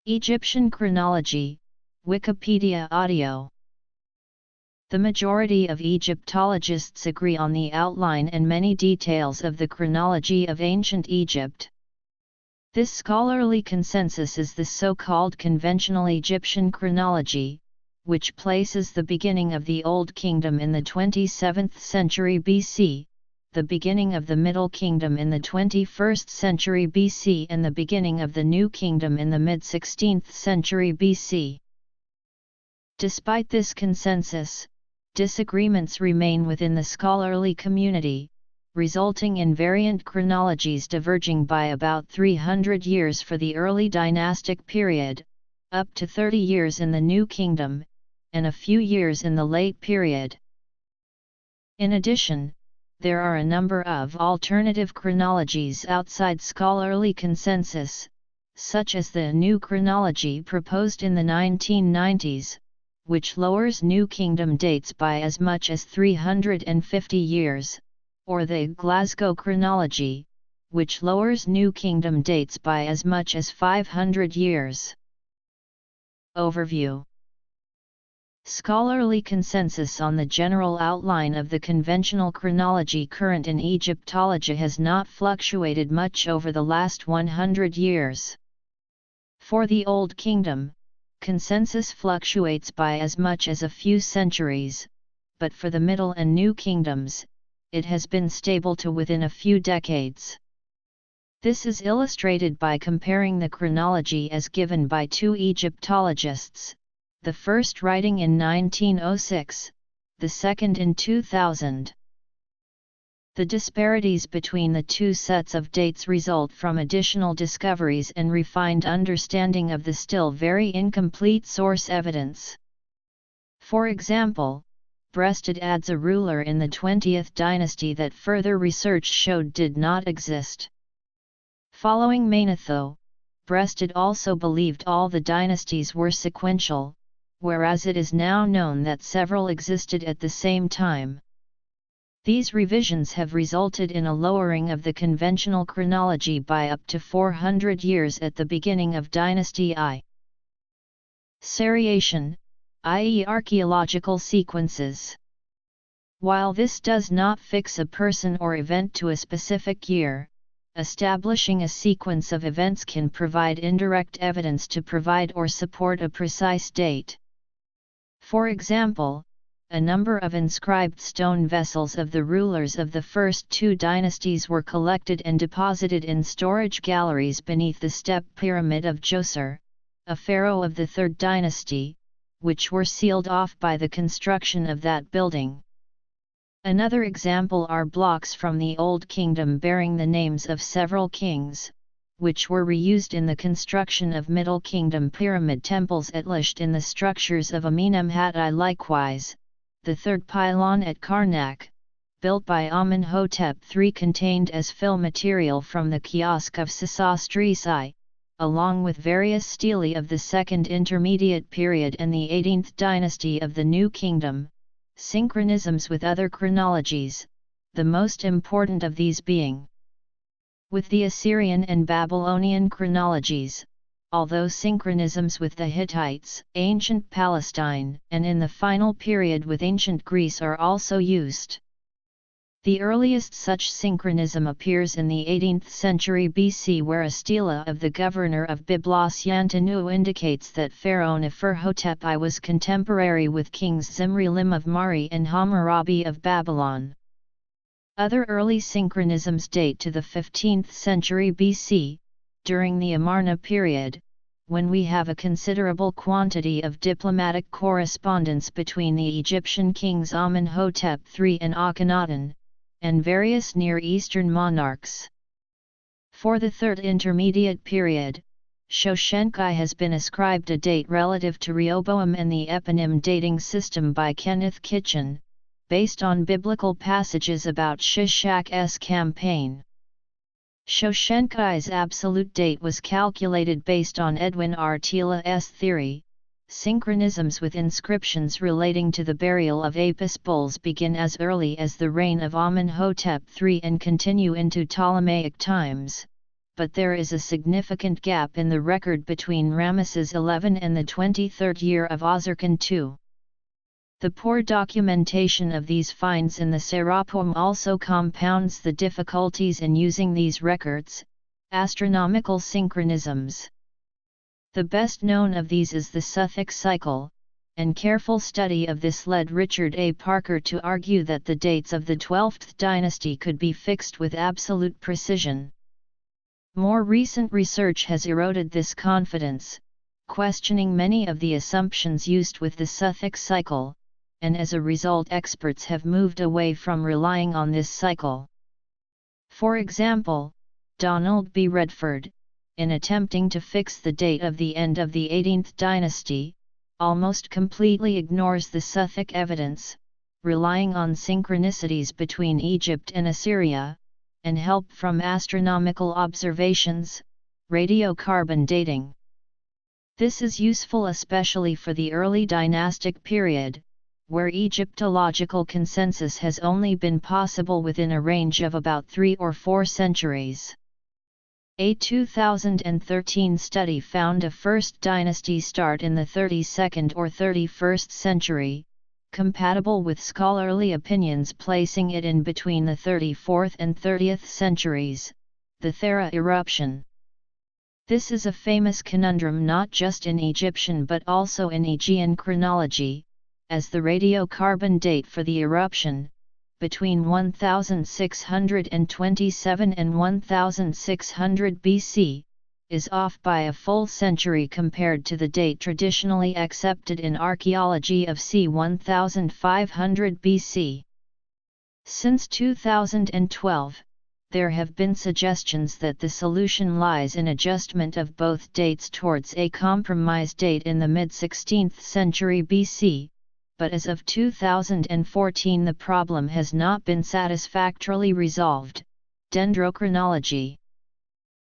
Egyptian chronology, Wikipedia audio. The majority of Egyptologists agree on the outline and many details of the chronology of ancient Egypt. This scholarly consensus is the so-called conventional Egyptian chronology, which places the beginning of the Old Kingdom in the 27th century BC, the beginning of the Middle Kingdom in the 21st century BC and the beginning of the New Kingdom in the mid-16th century BC. Despite this consensus, disagreements remain within the scholarly community, resulting in variant chronologies diverging by about 300 years for the early dynastic period, up to 30 years in the New Kingdom, and a few years in the late period. In addition, there are a number of alternative chronologies outside scholarly consensus, such as the New Chronology proposed in the 1990s, which lowers New Kingdom dates by as much as 350 years, or the Glasgow Chronology, which lowers New Kingdom dates by as much as 500 years. Overview. Scholarly consensus on the general outline of the conventional chronology current in Egyptology has not fluctuated much over the last 100 years. For the Old Kingdom, consensus fluctuates by as much as a few centuries, but for the Middle and New Kingdoms, it has been stable to within a few decades. This is illustrated by comparing the chronology as given by two Egyptologists, the first writing in 1906, the second in 2000. The disparities between the two sets of dates result from additional discoveries and refined understanding of the still very incomplete source evidence. For example, Breasted adds a ruler in the 20th dynasty that further research showed did not exist. Following Manetho, Breasted also believed all the dynasties were sequential, whereas it is now known that several existed at the same time. These revisions have resulted in a lowering of the conventional chronology by up to 400 years at the beginning of Dynasty I. Seriation, i.e. archaeological sequences. While this does not fix a person or event to a specific year, establishing a sequence of events can provide indirect evidence to provide or support a precise date. For example, a number of inscribed stone vessels of the rulers of the first two dynasties were collected and deposited in storage galleries beneath the Step Pyramid of Djoser, a pharaoh of the Third Dynasty, which were sealed off by the construction of that building. Another example are blocks from the Old Kingdom bearing the names of several kings, which were reused in the construction of Middle Kingdom pyramid temples at Lisht in the structures of Amenemhat I. Likewise, the third pylon at Karnak, built by Amenhotep III, contained as fill material from the kiosk of Sesostris I, along with various stelae of the Second Intermediate Period and the 18th dynasty of the New Kingdom, synchronisms with other chronologies, the most important of these being with the Assyrian and Babylonian chronologies, although synchronisms with the Hittites, ancient Palestine, and in the final period with ancient Greece are also used. The earliest such synchronism appears in the 18th century BC, where a stela of the governor of Byblos Yantanu indicates that Pharaoh Neferhotep I was contemporary with kings Zimri-Lim of Mari and Hammurabi of Babylon. Other early synchronisms date to the 15th century BC, during the Amarna period, when we have a considerable quantity of diplomatic correspondence between the Egyptian kings Amenhotep III and Akhenaten, and various Near Eastern monarchs. For the Third Intermediate Period, Shoshenkai has been ascribed a date relative to Rehoboam and the eponym dating system by Kenneth Kitchen, based on biblical passages about Shishak's campaign. Shoshenkai's absolute date was calculated based on Edwin R. Thiele's theory. Synchronisms with inscriptions relating to the burial of Apis bulls begin as early as the reign of Amenhotep III and continue into Ptolemaic times, but there is a significant gap in the record between Ramesses XI and the 23rd year of Ozarkhan II. The poor documentation of these finds in the Serapeum also compounds the difficulties in using these records, astronomical synchronisms. The best known of these is the Suffolk cycle, and careful study of this led Richard A. Parker to argue that the dates of the 12th dynasty could be fixed with absolute precision. More recent research has eroded this confidence, questioning many of the assumptions used with the Suffolk cycle, and as a result experts have moved away from relying on this cycle. For example, Donald B. Redford, in attempting to fix the date of the end of the 18th dynasty, almost completely ignores the Suffolk evidence, relying on synchronicities between Egypt and Assyria, and help from astronomical observations, radiocarbon dating. This is useful especially for the early dynastic period, where Egyptological consensus has only been possible within a range of about 3 or 4 centuries. A 2013 study found a First Dynasty start in the 32nd or 31st century, compatible with scholarly opinions placing it in between the 34th and 30th centuries, the Thera eruption. This is a famous conundrum not just in Egyptian but also in Aegean chronology, as the radiocarbon date for the eruption, between 1627 and 1600 BC, is off by a full century compared to the date traditionally accepted in archaeology of c. 1500 BC. Since 2012, there have been suggestions that the solution lies in adjustment of both dates towards a compromise date in the mid-16th century BC, but as of 2014 the problem has not been satisfactorily resolved. Dendrochronology.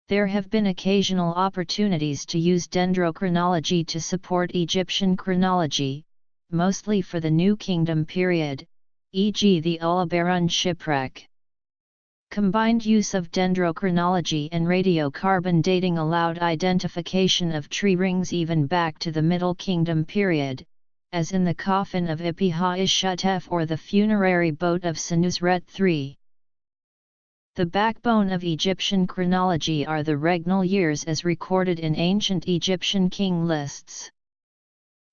There have been occasional opportunities to use dendrochronology to support Egyptian chronology, mostly for the New Kingdom period, e.g. the Ulubarun shipwreck. Combined use of dendrochronology and radiocarbon dating allowed identification of tree rings even back to the Middle Kingdom period, as in the coffin of Ipi-ha-Ishutef or the funerary boat of Senusret III. The backbone of Egyptian chronology are the regnal years as recorded in ancient Egyptian king lists.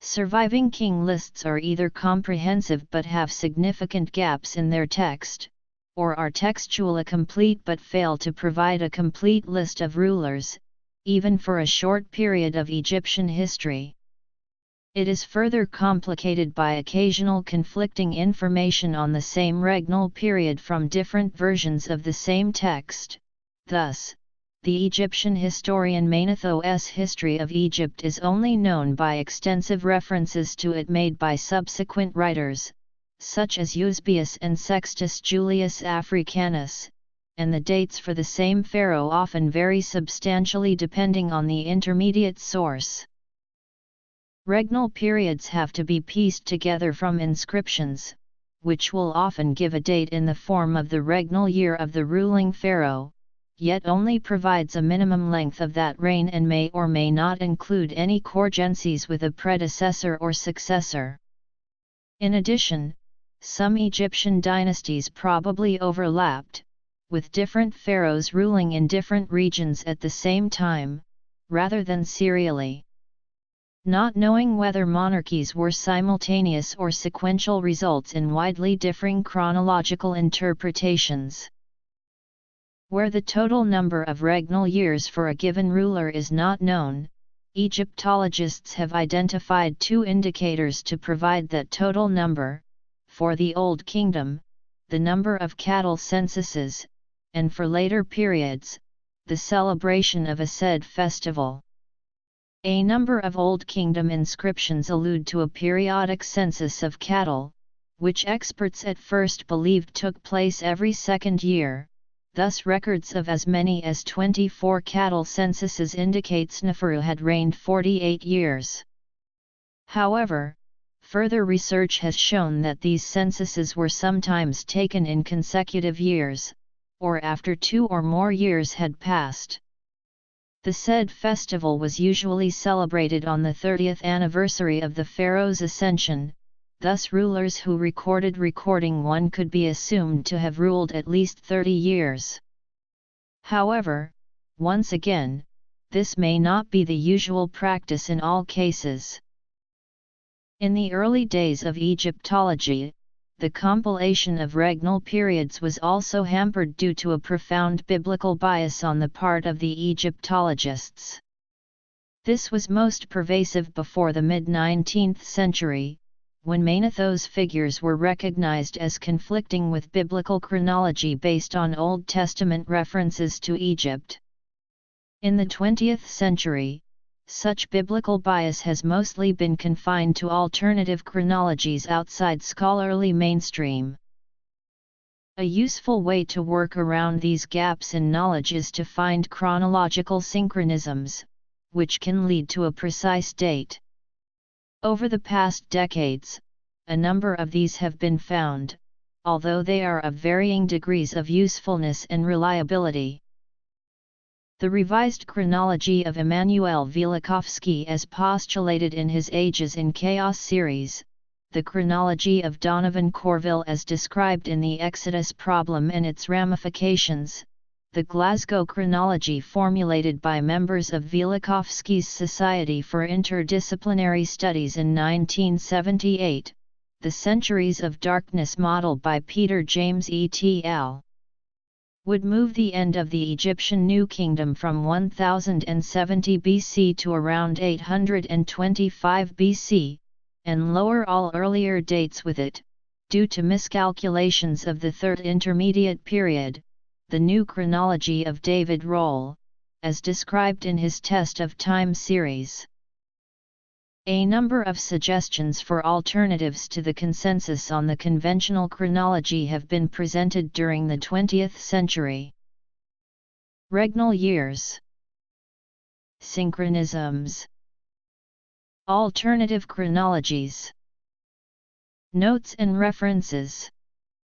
Surviving king lists are either comprehensive but have significant gaps in their text, or are textually complete but fail to provide a complete list of rulers, even for a short period of Egyptian history. It is further complicated by occasional conflicting information on the same regnal period from different versions of the same text. Thus, the Egyptian historian Manetho's History of Egypt is only known by extensive references to it made by subsequent writers, such as Eusebius and Sextus Julius Africanus, and the dates for the same pharaoh often vary substantially depending on the intermediate source. Regnal periods have to be pieced together from inscriptions, which will often give a date in the form of the regnal year of the ruling pharaoh, yet only provides a minimum length of that reign and may or may not include any corgencies with a predecessor or successor. In addition, some Egyptian dynasties probably overlapped, with different pharaohs ruling in different regions at the same time, rather than serially. Not knowing whether monarchies were simultaneous or sequential results in widely differing chronological interpretations. Where the total number of regnal years for a given ruler is not known, Egyptologists have identified 2 indicators to provide that total number: for the Old Kingdom, the number of cattle censuses, and for later periods, the celebration of a said festival. A number of Old Kingdom inscriptions allude to a periodic census of cattle, which experts at first believed took place every second year. Thus records of as many as 24 cattle censuses indicate Sneferu had reigned 48 years. However, further research has shown that these censuses were sometimes taken in consecutive years, or after 2 or more years had passed. The said festival was usually celebrated on the 30th anniversary of the pharaoh's ascension, thus rulers who recorded recording 1 could be assumed to have ruled at least 30 years. However, once again, this may not be the usual practice in all cases. In the early days of Egyptology, the compilation of regnal periods was also hampered due to a profound biblical bias on the part of the Egyptologists. This was most pervasive before the mid-19th century, when Manetho's figures were recognized as conflicting with biblical chronology based on Old Testament references to Egypt. In the 20th century, such biblical bias has mostly been confined to alternative chronologies outside scholarly mainstream. A useful way to work around these gaps in knowledge is to find chronological synchronisms, which can lead to a precise date. Over the past decades, a number of these have been found, although they are of varying degrees of usefulness and reliability. The revised chronology of Emanuel Velikovsky, as postulated in his Ages in Chaos series, the chronology of Donovan Corville as described in the Exodus problem and its ramifications, the Glasgow chronology formulated by members of Velikovsky's Society for Interdisciplinary Studies in 1978, the Centuries of Darkness model by Peter James et al. Would move the end of the Egyptian New Kingdom from 1070 BC to around 825 BC, and lower all earlier dates with it, due to miscalculations of the Third Intermediate Period, the new chronology of David Rohl, as described in his Test of Time series. A number of suggestions for alternatives to the consensus on the conventional chronology have been presented during the 20th century. Regnal years, synchronisms, alternative chronologies, notes and references.